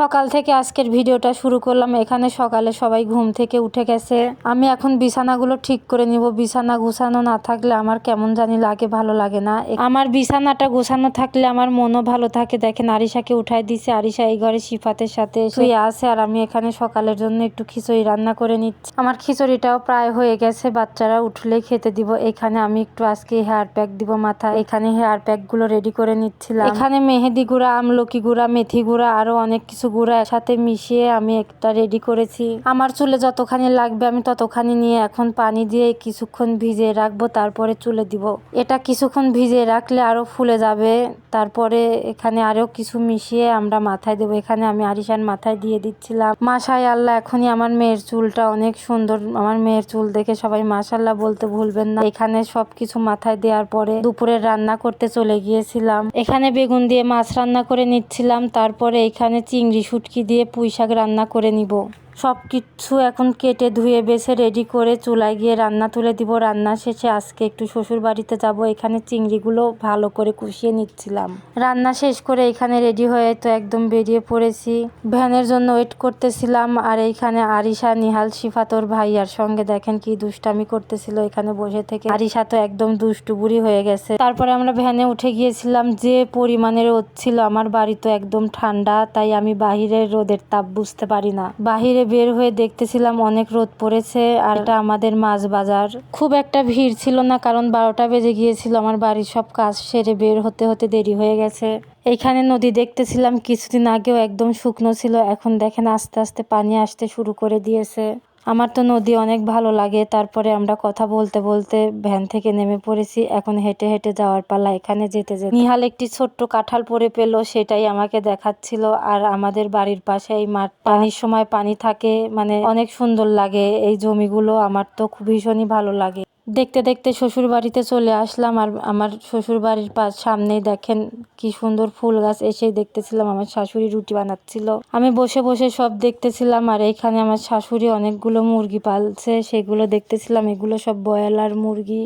সকাল থেকে আজকের ভিডিওটা শুরু করলাম। এখানে সকালে সবাই ঘুম থেকে উঠে গেছে। আমি এখন বিছানাগুলো ঠিক করে নিব। বিছানা গুছানো না থাকলে আমার কেমন জানি লাগে, ভালো লাগে না। আমার বিছানাটা গোছানো থাকলে আমার মনও ভালো থাকে। দেখেন আরিশাকে উঠাই দিছে। আরিশা এই ঘরে সিফাতের সাথে শুয়ে আছে আর আমি এখানে সকালের জন্য একটু খিচুড়ি রান্না করে নিচ্ছি। আমার খিচুড়িটাও প্রায় হয়ে গেছে, বাচ্চারা উঠলেই খেতে দিব। এখানে আমি একটু আজকে হেয়ার প্যাক দিব মাথায়। এখানে হেয়ার প্যাক গুলো রেডি করে নিচ্ছিলাম। এখানে মেহেদি গুঁড়া, আমলকি গুঁড়া, মেথি গুঁড়া আরো অনেক কিছু গুঁড়া একসাথে মিশিয়ে আমি একটা রেডি করেছি। আমার চুলে যতখানি লাগবে আমি ততখানি নিয়ে এখন পানি দিয়ে কিছুক্ষণ ভিজিয়ে রাখবো, তারপরে চুলে দিব। এটা কিছুক্ষণ ভিজিয়ে রাখলে আরো ফুলে যাবে। তারপরে এখানে আরো কিছু মিশিয়ে আমরা মাথায় দেবো। এখানে আমি আরিশান মাথায় দিয়ে দিচ্ছিলাম। মাশাআল্লাহ, এখনই আমার মেয়ের চুলটা অনেক সুন্দর। আমার মেয়ের চুল দেখে সবাই মাশাআল্লাহ বলতে ভুলবেন না। এখানে সবকিছু মাথায় দেওয়ার পরে দুপুরে রান্না করতে চলে গিয়েছিলাম। এখানে বেগুন দিয়ে মাছ রান্না করে নিচ্ছিলাম। তারপরে এখানে চিংড়ি শুটকি দিয়ে পুঁই শাক রান্না করে নিব। সব কিছু এখন কেটে ধুয়ে বেছে রেডি করে চুলায় গিয়ে রান্না তুলে দিব। রান্না শেষে আজকে একটু শ্বশুর বাড়িতে যাব। এখানে চিংড়িগুলো ভালো করে কষিয়ে নিচ্ছিলাম। রান্না শেষ করে এখানে রেডি হয়ে তো একদম বেরিয়ে পড়েছি। ভ্যানের জন্য ওয়েট করতেছিলাম। আর এইখানে আরিশা, নিহাল, শিফাতর ভাইয়ার সঙ্গে দেখেন কি দুষ্টামি করতেছিল এখানে বসে থেকে। আরিশা তো একদম দুষ্টু বুড়ি হয়ে গেছে। তারপরে আমরা ভ্যানে উঠে গিয়েছিলাম। যে পরিমাণে রোদ ছিল, আমার বাড়ি তো একদম ঠান্ডা, তাই আমি বাহিরের রোদের তাপ বুঝতে পারি না। বাহিরে বের হয়ে দেখতেছিলাম অনেক রোদ পড়েছে। আর এটা আমাদের মাছ বাজার। খুব একটা ভিড় ছিল না, কারণ 12টা বেজে গিয়েছিল। আমার বাড়ির সব কাজ সেরে বের হতে হতে দেরি হয়ে গেছে। এইখানে নদী দেখতেছিলাম। কিছুদিন আগেও একদম শুকনো ছিল, এখন দেখেন আস্তে আস্তে পানি আসতে শুরু করে দিয়েছে। আমার তো নদী অনেক ভালো লাগে। তারপরে আমরা কথা বলতে বলতে ভ্যান থেকে নেমে পড়েছি। এখন হেঁটে হেঁটে যাওয়ার পালা। এখানে যেতে যেতে নিহাল একটি ছোট্ট কাঁঠাল পরে পেল, সেটাই আমাকে দেখাচ্ছিল। আর আমাদের বাড়ির পাশে এই মাঠ, পানির সময় পানি থাকে, মানে অনেক সুন্দর লাগে এই জমিগুলো। আমার তো খুব ভীষণই ভালো লাগে। দেখতে দেখতে শ্বশুর বাড়িতে চলে আসলাম। আর আমার শ্বশুর বাড়ির সামনেই দেখেন কি সুন্দর ফুল গাছ। এসেই দেখতেছিলাম আমার শাশুড়ি রুটি বানাচ্ছিল। আমি বসে বসে সব দেখতেছিলাম। আর এইখানে আমার শাশুড়ি অনেকগুলো মুরগি পালছে, সেগুলো দেখতেছিলাম। এগুলো সব ব্রয়লার মুরগি।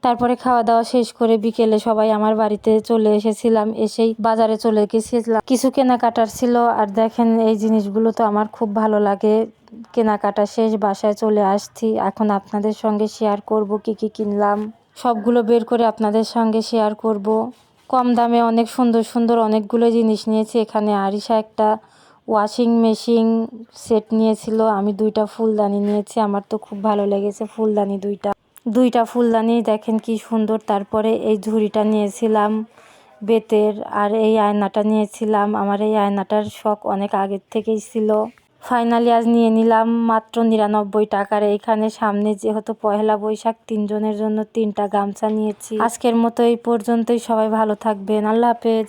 তারপরে খাওয়া দাওয়া শেষ করে বিকেলে সবাই আমার বাড়িতে চলে এসেছিলাম। এসেই বাজারে চলে গেছিলাম, কিছু কেনাকাটার ছিল। আর দেখেন এই জিনিসগুলো তো আমার খুব ভালো লাগে। কেনাকাটা শেষ, বাসায় চলে আসছি। এখন আপনাদের সঙ্গে শেয়ার করব কি কি কিনলাম। সবগুলো বের করে আপনাদের সঙ্গে শেয়ার করব। কম দামে অনেক সুন্দর সুন্দর অনেকগুলো জিনিস নিয়েছি। এখানে আরিশা একটা ওয়াশিং মেশিন সেট নিয়েছিল। আমি 2টা ফুলদানি নিয়েছি। আমার তো খুব ভালো লেগেছে ফুলদানি দুইটা ফুলদানি দেখেন কি সুন্দর। তারপরে এই ঝুড়িটা নিয়েছিলাম বেতের। আর এই আয়নাটা নিয়েছিলাম। আমার এই আয়নাটার শখ অনেক আগের থেকেই ছিল। ফাইনালি আজ নিয়ে নিলাম মাত্র 99 টাকার। এইখানে সামনে যেহেতু পহেলা বৈশাখ, 3 জনের জন্য 3টা গামছা নিয়েছি। আজকের মতো এই পর্যন্তই। সবাই ভালো থাকবেন। আল্লাহ হাফেজ।